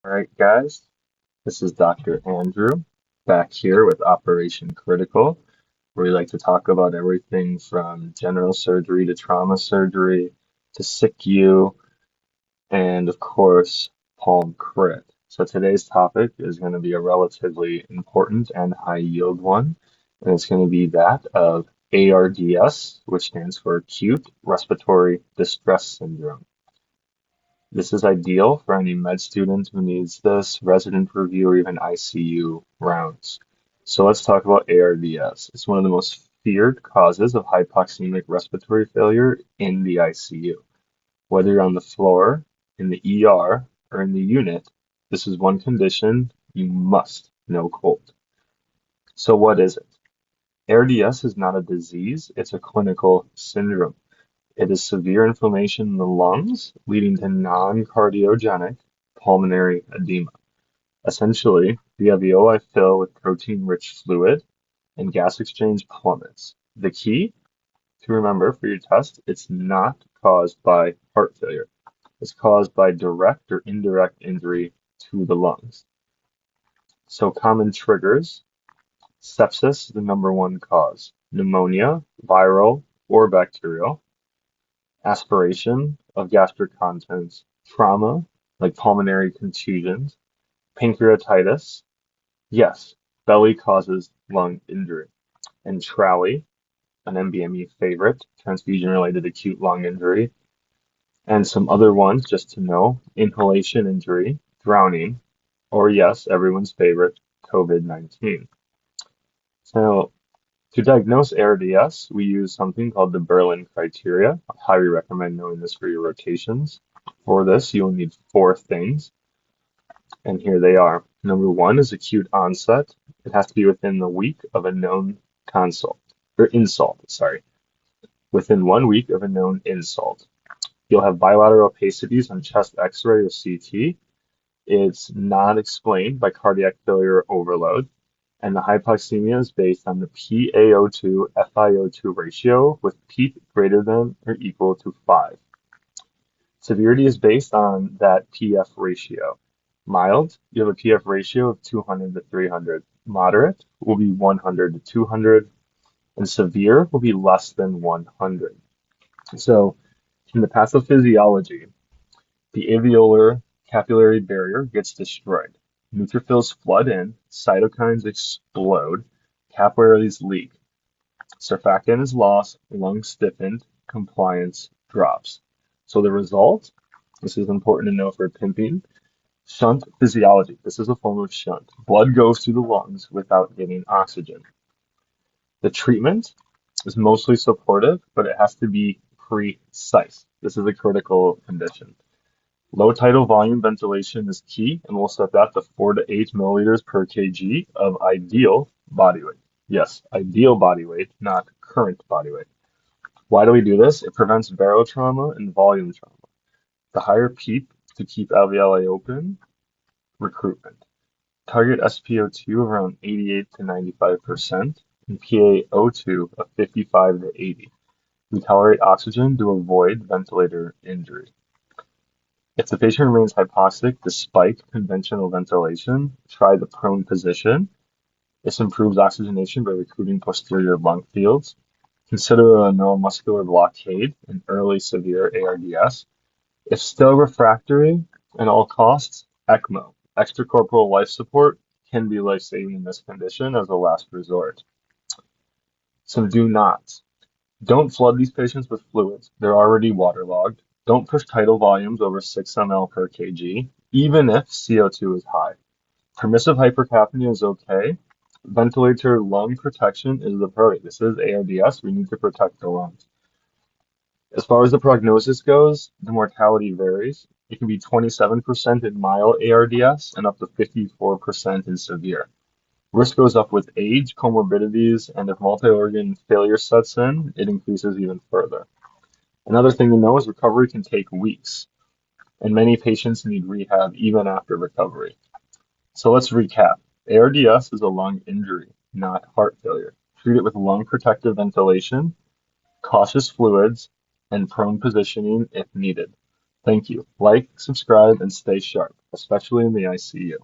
All right, guys, this is Dr. Andrew back here with Operation Critical, where we like to talk about everything from general surgery to trauma surgery to SICU and, of course, Palm Crit. So today's topic is going to be a relatively important and high yield one, and it's going to be that of ARDS, which stands for Acute Respiratory Distress Syndrome. This is ideal for any med student who needs this, resident review, or even ICU rounds. So let's talk about ARDS. It's one of the most feared causes of hypoxemic respiratory failure in the ICU. Whether you're on the floor, in the ER, or in the unit, this is one condition you must know cold. So what is it? ARDS is not a disease, it's a clinical syndrome. It is severe inflammation in the lungs, leading to non-cardiogenic pulmonary edema. Essentially, the alveoli fill with protein-rich fluid and gas exchange plummets. The key to remember for your test, it's not caused by heart failure. It's caused by direct or indirect injury to the lungs. So common triggers, sepsis is the number one cause. Pneumonia, viral or bacterial. Aspiration of gastric contents, trauma, like pulmonary contusions, pancreatitis. Yes, belly causes lung injury. And TRALI, an MBME favorite, transfusion-related acute lung injury. And some other ones, just to know, inhalation injury, drowning, or yes, everyone's favorite, COVID-19. So to diagnose ARDS, we use something called the Berlin criteria. I highly recommend knowing this for your rotations. For this, you'll need four things, and here they are. Number one is acute onset. It has to be within the week of a known insult, sorry. Within 1 week of a known insult. You'll have bilateral opacities on chest X-ray or CT. It's not explained by cardiac failure or overload. And the hypoxemia is based on the PaO2 FiO2 ratio with PEEP greater than or equal to 5. Severity is based on that PF ratio. Mild, you have a PF ratio of 200 to 300. Moderate will be 100 to 200, and severe will be less than 100. So in the pathophysiology, the alveolar capillary barrier gets destroyed. Neutrophils flood in, cytokines explode, capillaries leak, surfactant is lost, lungs stiffened, compliance drops. So the result, this is important to know for pimping, shunt physiology. This is a form of shunt. Blood goes through the lungs without getting oxygen. The treatment is mostly supportive, but it has to be precise. This is a critical condition. Low tidal volume ventilation is key, and we'll set that to 4 to 8 milliliters per kg of ideal body weight. Yes, ideal body weight, not current body weight. Why do we do this? It prevents barotrauma and volume trauma. The higher PEEP to keep alveoli open, recruitment. Target SpO2 around 88 to 95% and PaO2 of 55 to 80. We tolerate oxygen to avoid ventilator injury. If the patient remains hypoxic despite conventional ventilation, try the prone position. This improves oxygenation by recruiting posterior lung fields. Consider a neuromuscular blockade in early severe ARDS. If still refractory, at all costs, ECMO, extracorporeal life support, can be life-saving in this condition as a last resort. Some do nots. Don't flood these patients with fluids. They're already waterlogged. Don't push tidal volumes over 6 ml per kg, even if CO2 is high. Permissive hypercapnia is okay. Ventilator lung protection is the priority. This is ARDS. We need to protect the lungs. As far as the prognosis goes, the mortality varies. It can be 27% in mild ARDS and up to 54% in severe. Risk goes up with age, comorbidities, and if multi-organ failure sets in, it increases even further. Another thing to know is recovery can take weeks, and many patients need rehab even after recovery. So let's recap. ARDS is a lung injury, not heart failure. Treat it with lung protective ventilation, cautious fluids, and prone positioning if needed. Thank you. Like, subscribe, and stay sharp, especially in the ICU.